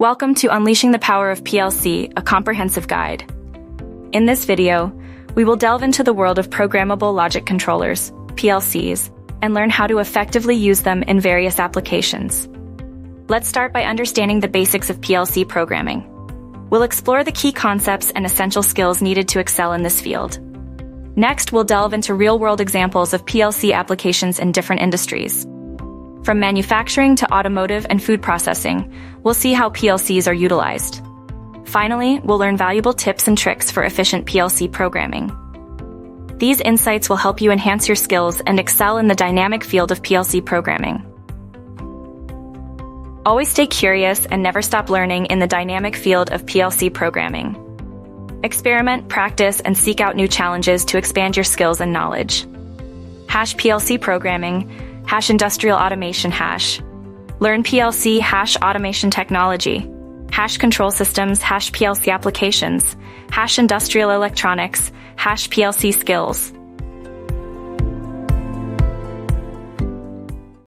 Welcome to Unleashing the Power of PLC, a comprehensive guide. In this video, we will delve into the world of Programmable Logic Controllers, PLCs, and learn how to effectively use them in various applications. Let's start by understanding the basics of PLC programming. We'll explore the key concepts and essential skills needed to excel in this field. Next, we'll delve into real-world examples of PLC applications in different industries. From manufacturing to automotive and food processing, we'll see how PLCs are utilized. Finally, we'll learn valuable tips and tricks for efficient PLC programming. These insights will help you enhance your skills and excel in the dynamic field of PLC programming. Always stay curious and never stop learning in the dynamic field of PLC programming. Experiment, practice, and seek out new challenges to expand your skills and knowledge. #PLC programming, #industrial automation #. Learn PLC #automation technology, #control systems #PLC applications, #industrial electronics, #PLC skills.